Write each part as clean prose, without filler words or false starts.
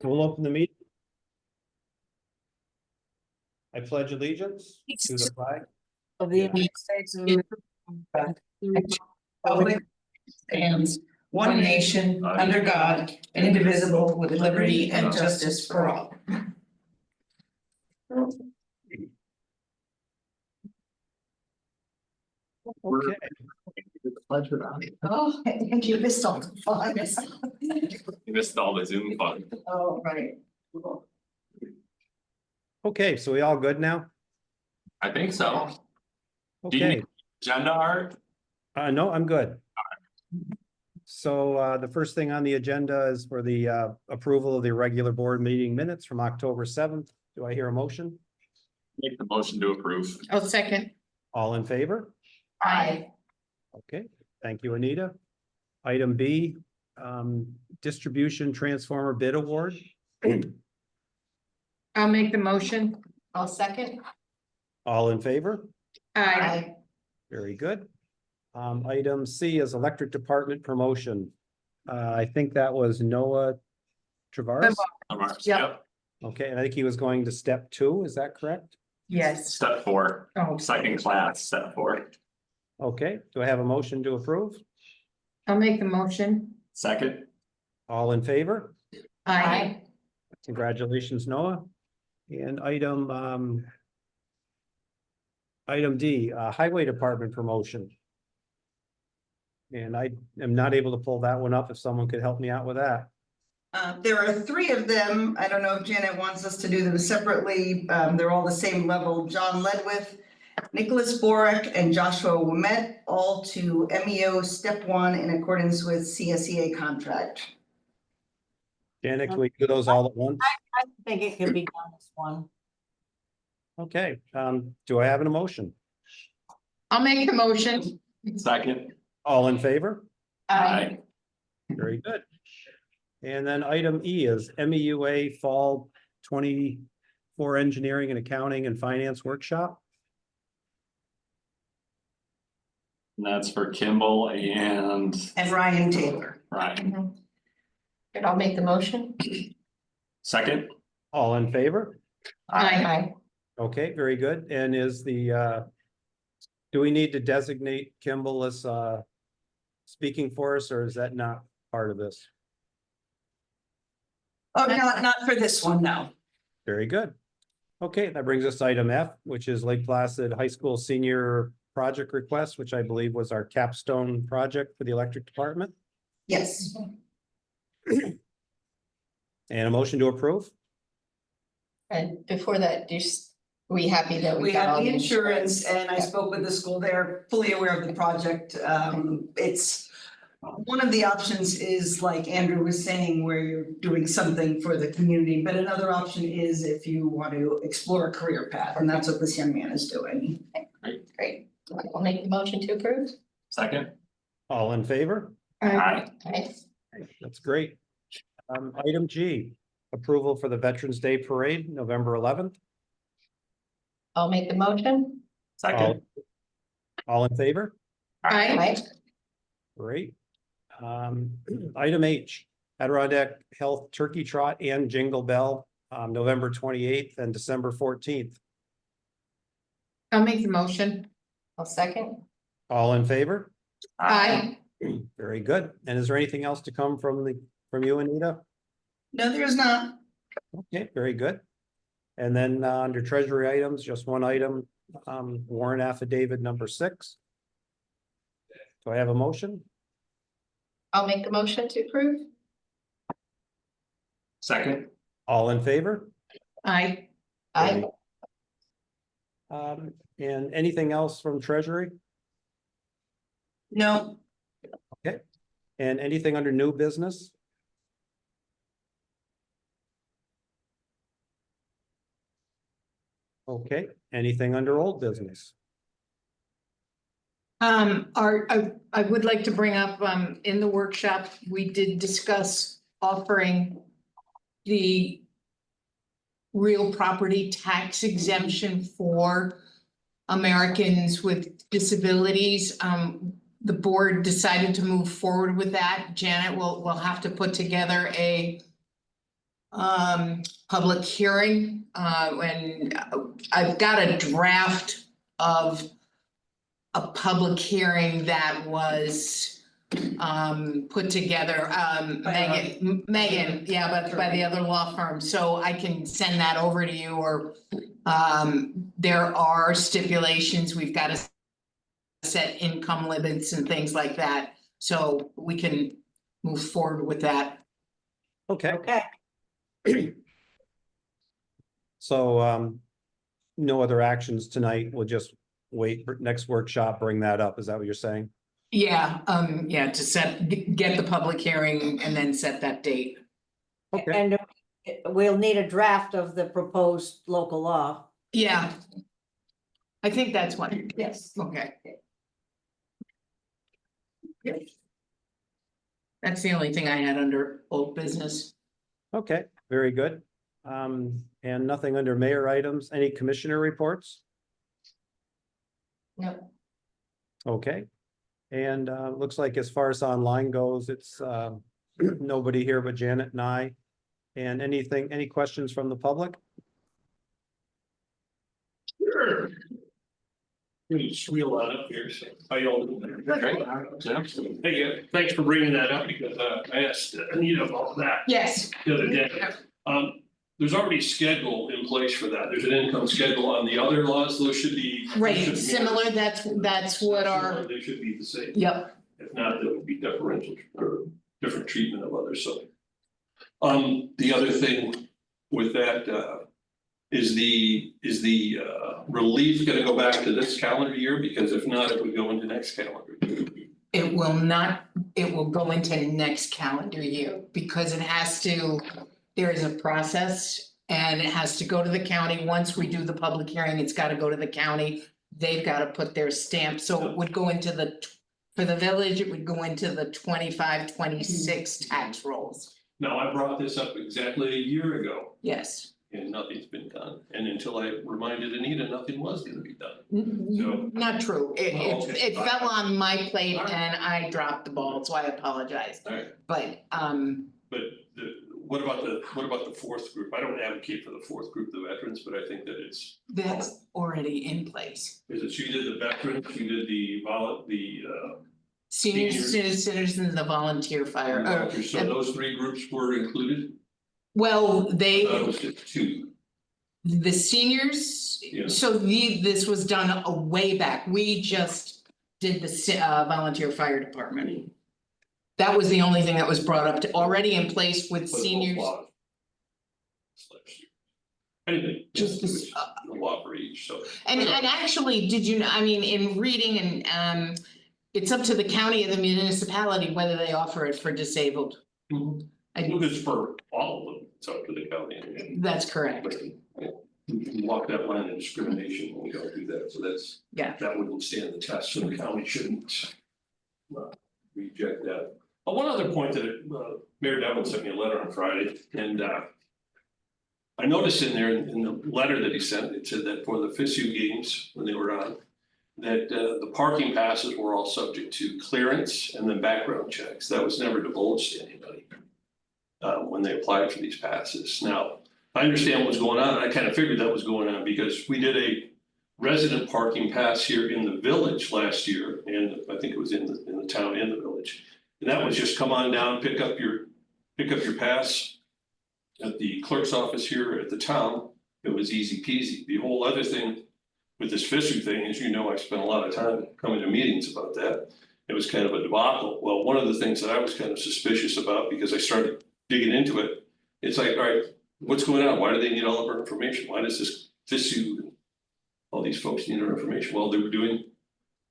We'll open the meeting. I pledge allegiance to the flag of the United States of America, republic stands one nation under God, indivisible, with liberty and justice for all. Okay, Oh, and you missed all the fun. You missed all the Zoom fun. Oh, right. okay, so we all good now? I think so. Do you Okay, need agenda art? no, I'm good. So the first thing on the agenda is for the approval of the regular board meeting minutes from October 7th. Do I hear a motion? Make the motion to approve. Oh, second. All in favor? Aye. Okay, thank you, Anita. Item B, distribution transformer bid award. I'll make the motion. I'll second. All in favor? Aye. Very good. Item C is electric department promotion. I think that was Noah Travaris. Yep. Okay, and I think he was going to step 2, is that correct? Yes. Step 4, Oh, second class, step 4. Okay, do I have a motion to approve? I'll make the motion. Second, All in favor? Aye. Congratulations, Noah. And item D, highway department promotion. And I am not able to pull that one up. If someone could help me out with that. There are 3 of them. I don't know if Janet wants us to do them separately. They're all the same level. John Ledwith, Nicholas Borick, and Joshua Wimet, all to MEO Step 1 in accordance with CSEA contract. Janet, can we do those all at once? I think it could be done as one. Okay, do I have an emotion? I'll make the motion. second. All in favor? Aye. Very good. And then item E is MEUA Fall 24 Engineering and Accounting and Finance Workshop. And that's for Kimball and And Ryan Taylor. Ryan. And I'll make the motion. Second, All in favor? Aye. Okay, very good. And is the, do we need to designate Kimball as, speaking for us, or is that not part of this? Oh, not for this one, no. Very good. Okay, that brings us to item F, which is Lake Placid High School Senior Project Request, which I believe was our capstone project for the electric department. Yes. And a motion to approve? And before that, we happy that We have the insurance and I spoke with the school. They're fully aware of the project. It's one of the options is like Andrew was saying, where you're doing something for the community, but another option is if you want to explore a career path, and that's what this young man is doing. Great. I'll make the motion to approve. second. All in favor? Aye. Aye. That's great. Item G, approval for the Veterans Day Parade, November 11th. I'll make the motion. Second, All in favor? Aye. Great. Item H, Adirondack Health Turkey Trot and Jingle Bell, November 28th and December 14th. I'll make the motion. I'll second. All in favor? Aye. Very good. And is there anything else to come from you, Anita? No, there's not. Okay, very good. And then under treasury items, just one item, warrant affidavit number 6. Do I have a motion? I'll make the motion to approve. second. All in favor? Aye. Aye. And anything else from treasury? No. And anything under new business? Okay, anything under old business? I would like to bring up, in the workshop, we did discuss offering the real property tax exemption for Americans with disabilities. The board decided to move forward with that. Janet will have to put together a public hearing, when I've got a draft of a public hearing that was put together, Megan, yeah, but by the other law firm, so I can send that over to you, or there are stipulations, we've got to set income limits and things like that, so we can move forward with that. Okay, Okay, so no other actions tonight. We'll just wait for next workshop, bring that up. Is that what you're saying? Yeah, to set, get the public hearing and then set that date. Okay, and we'll need a draft of the proposed local law. Yeah. I think that's one, Yes. okay. That's the only thing I had under old business. okay, very good. And nothing under mayor items. Any commissioner reports? No. Okay. And looks like as far as online goes, it's nobody here but Janet and I. And any questions from the public? Sure. We just wheel that up here, so how y'all doing there? Hey, thanks for bringing that up because I asked Anita about that Yes. the other day. There's already a schedule in place for that. There's an income schedule on the other laws. Those should be. Right, similar, that's what our, They should be the same. yep, If not, there would be differential or different treatment of others, so. The other thing with that, is the relief gonna go back to this calendar year? Because if not, it would go into next calendar year. it will not, it will go into next calendar year because it has to, there is a process. And it has to go to the county. Once we do the public hearing, it's gotta go to the county. They've gotta put their stamp, so it would go into for the village, it would go into the 25-26 tax rolls. Now, I brought this up exactly a year ago Yes. and nothing's been done. And until I reminded Anita, nothing was gonna be done. So- Not true. It Oh, okay. it fell on my plate All right. and I dropped the ball, so I apologize. All right, But but what about the fourth group? I don't advocate for the fourth group, the veterans, but I think that it's. that's already in place. Is it, you did the veterans, you did the Senior Seniors. citizens, the volunteer fire, so those three groups were included? well, they. That was just two. The seniors, Yeah. so this was done a way back, we just did the volunteer fire department. That was the only thing that was brought up to, already in place with for both seniors. laws. Anyway, Just just this, a law for each, so. And actually, did you, I mean, in reading and it's up to the county and the municipality whether they offer it for disabled. Well, it's for all of them, it's up to the county. That's correct, We can walk that line of discrimination when we don't do that, so that's. yeah, That wouldn't stand the test, so the county shouldn't. Reject that. But one other point that Mayor Devlin sent me a letter on Friday, and I noticed in there in the letter that he sent, it said that for the FISU games, when they were on. That the parking passes were all subject to clearance and then background checks. That was never divulged to anybody. When they applied for these passes. Now, I understand what was going on, and I kind of figured that was going on because we did a resident parking pass here in the village last year, and I think it was in the town and the village. And that was just come on down, pick up your pass at the clerk's office here at the town. It was easy peasy. The whole other thing with this FISU thing, as you know, I spent a lot of time coming to meetings about that. It was kind of a debacle. Well, one of the things that I was kind of suspicious about, because I started digging into it, it's like, all right, what's going on? Why do they need all of our information? Why does this FISU, all these folks need our information? Well, they were doing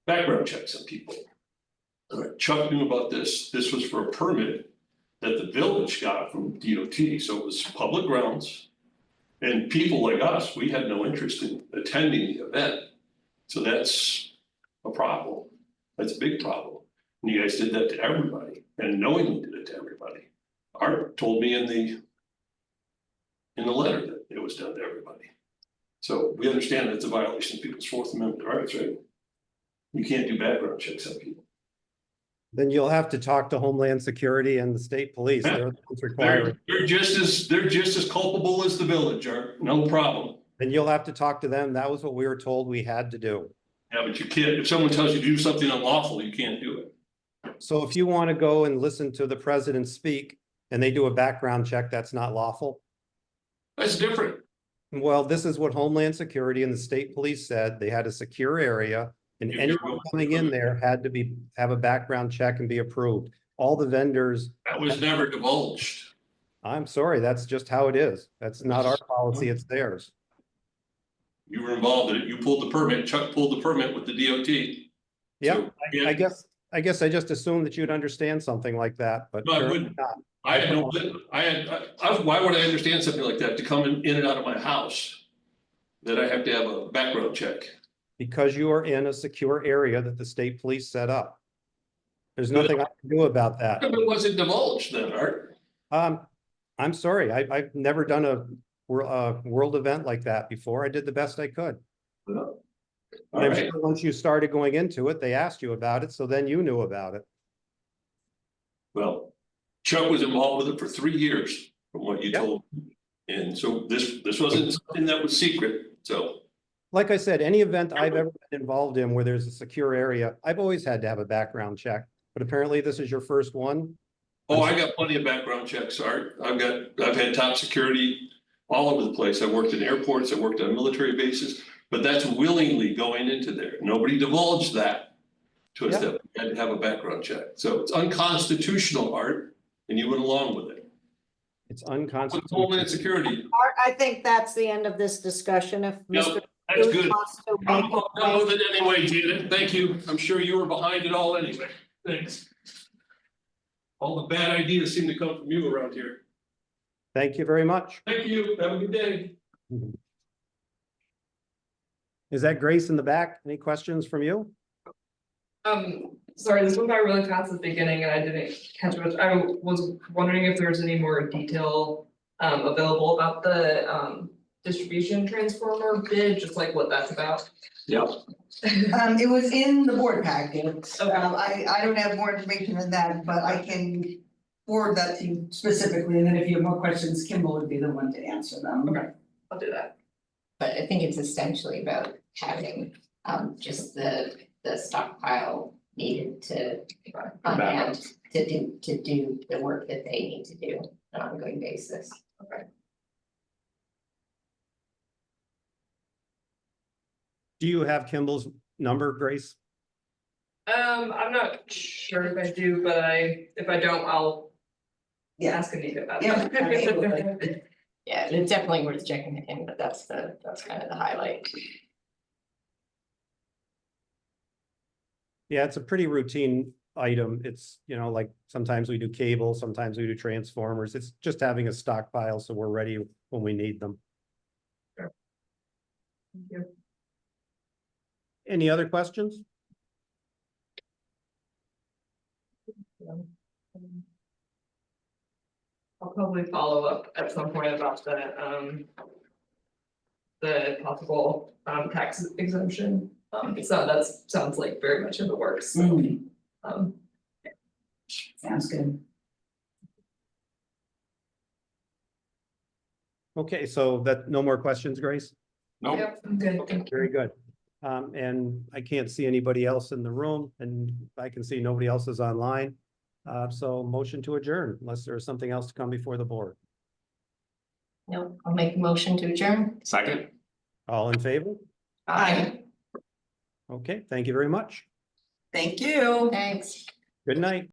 background checks on people. Chuck knew about this. This was for a permit that the village got from DOT, so it was public grounds. And people like us, we had no interest in attending the event. So that's a problem. That's a big problem. And you guys did that to everybody and knowingly did it to everybody. Art told me in the letter that it was done to everybody. So we understand that it's a violation of people's Fourth Amendment rights, right? You can't do background checks on people. Then you'll have to talk to Homeland Security and the state police. They're the ones requiring. They're just as culpable as the village, Art, no problem. Then you'll have to talk to them. That was what we were told we had to do. Yeah, but you can't, if someone tells you to do something unlawful, you can't do it. So if you want to go and listen to the president speak and they do a background check, that's not lawful. That's different. Well, this is what Homeland Security and the state police said. They had a secure area and anyone coming in there had to have a background check and be approved. All the vendors, That was never divulged. I'm sorry, that's just how it is. That's not our policy, it's theirs. You were involved in it. You pulled the permit. Chuck pulled the permit with the DOT. Yeah, So, I guess I just assumed that you'd understand something like that, but. No, I apparently wouldn't. not. Why would I understand something like that to come in and out of my house? That I have to have a background check. Because you are in a secure area that the state police set up. There's nothing I can do about that. It wasn't divulged then, Art. I'm sorry, I've never done a world event like that before. I did the best I could. All And I'm right, sure once you started going into it, they asked you about it, so then you knew about it. well, Chuck was involved with it for 3 years, from what you Yep. told me. And so this wasn't something that was secret, so. Like I said, any event I've ever been involved in where there's a secure area, I've always had to have a background check. But apparently this is your first one. Oh, I got plenty of background checks, Art. I've had top security all over the place. I worked in airports, I worked on military bases, but that's willingly going into there. Nobody divulged that to us Yeah. that we had to have a background check. So it's unconstitutional, Art, and you went along with it. It's With unconstitutional. Homeland Security, Art, I think that's the end of this discussion. If no, Mr. that's Booth good. wants to I'm make done a with it anyway, Janet. Thank you. I'm sure you were behind it all anyway. Thanks. All the bad ideas seem to come from you around here. Thank you very much. Thank you. Have a good day. Is that Grace in the back? Any questions from you? Sorry, this went by really fast at the beginning and I didn't catch much. I was wondering if there's any more detail available about the distribution transformer bid, just like what that's about. Yep. It was in the board packet. I don't have more information than that, but I can forward that to you specifically, and then if you have more questions, Kimball would be the one to answer them. Okay. I'll do that. But I think it's essentially about having just the stockpile needed to on hand to do the work that they need to do on an ongoing basis. Do you have Kimball's number, Grace? I'm not sure if I do, but if I don't, I'll Yeah. ask Anita about Yeah, it. absolutely. Yeah, and it's definitely worth checking it in, but that's kind of the highlight. Yeah, it's a pretty routine item. It's, you know, like sometimes we do cable, sometimes we do transformers. It's just having a stockpile so we're ready when we need them. Thank you. Any other questions? I'll probably follow up at some point about the possible tax exemption. So that sounds like very much in the works. So, Mm, um, sounds good. Okay, so that, no more questions, Grace? Nope. yep, I'm good. Thank you. Very good. And I can't see anybody else in the room and I can see nobody else is online. So motion to adjourn unless there's something else to come before the board. No, I'll make a motion to adjourn. Second. All in favor? Aye. Okay, thank you very much. Thank you. Thanks. Good night.